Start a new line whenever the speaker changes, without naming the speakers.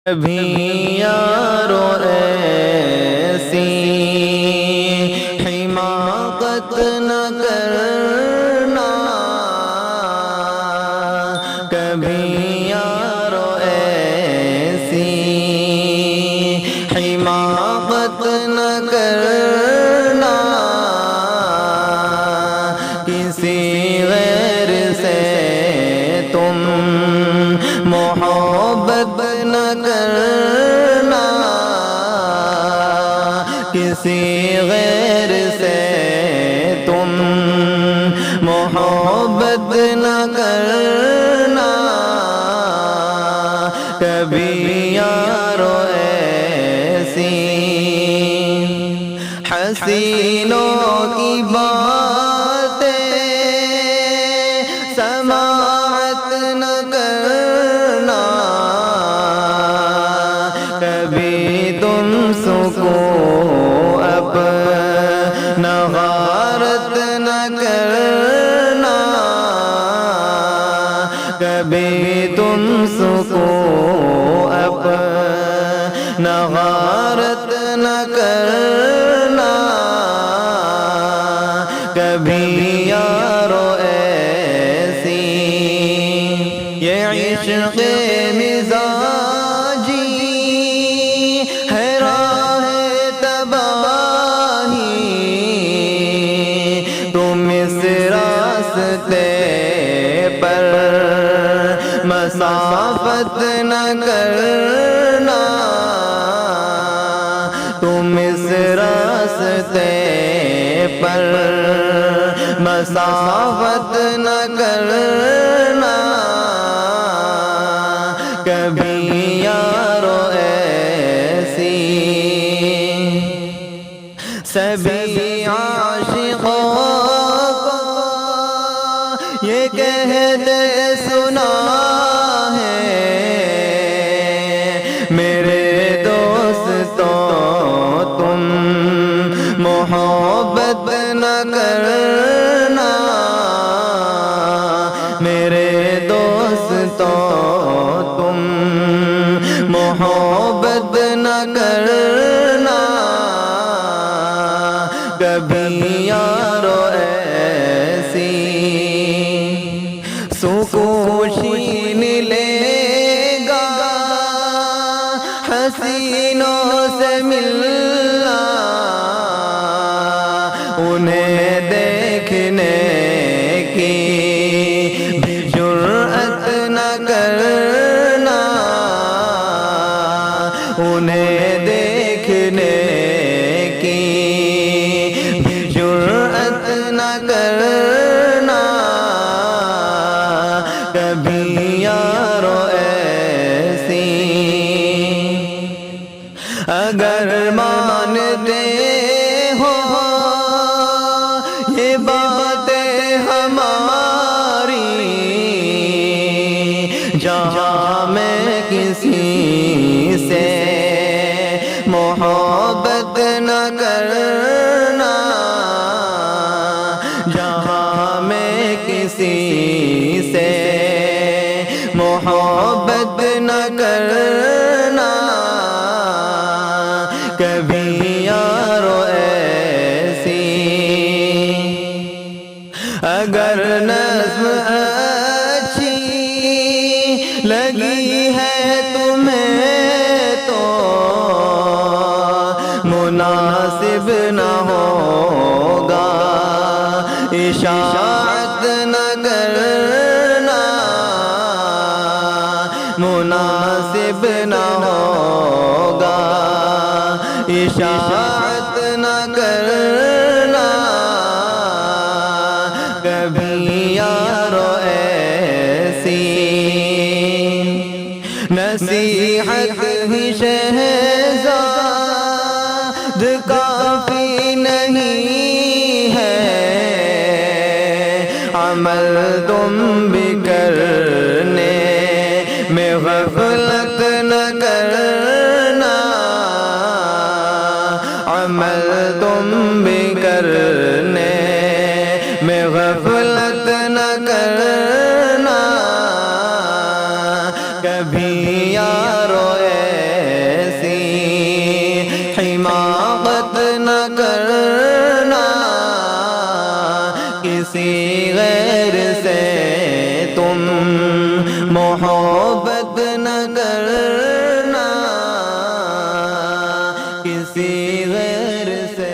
کبھی یارو ایسی حماقت نہ کرنا، کبھی یارو ایسی حماقت نہ کرنا، کسی غیر سے تم محبت نہ کرنا، کسی غیر سے تم محبت نہ کرنا، کبھی یارو ایسی حسینوں کی باتیں سماعت نہ کرنا، کبھی تم سکون اپنا غارت نہ کرنا، کبھی تم سکون اپنا غارت نہ کرنا، کبھی یارو ایسی یہ عشق مزاجی ہے راہ تباہی، تم اس راستے پر مسافت نہ کرنا، تم اس راستے پر مسافت نہ کرنا، کبھی یارو ایسی سبھی عاشقوں کو یہ کہتے سنا ہے، میرے دوستوں تم محبت نہ کرنا، میرے دوستوں تم محبت نہ کرنا، کبھی یارو ایسی سکون چھین لے گا حسینوں سے ملنا، انہیں دیکھنے کی بھی جرأت نہ کرنا، انہیں دیکھنے کی بھی جرأت نہ کرنا، کبھی یارو ایسی اگر مانتے ہو یہ باتیں ہماری، جہاں میں کسی سے محبت نہ کرنا، جہاں میں کسی سے محبت نہ کرنا، کبھی یارو ایسی اگر نظم اچھی لگی ہے تمہیں تو مناسب نہ ہوگا اشاعت نہ کرنا، مناسب نہ ہوگا اشاعت نہ کرنا، کبھی یارو ایسی نصیحت ہی شہزاد کافی نہیں ہے، عمل تم بھی کرنے میں غفلت نہ کرنا، عمل تم بھی کرنے میں غفلت نہ کرنا، کبھی یارو کسی غیر سے تم محبت نہ کرنا، کسی غیر سے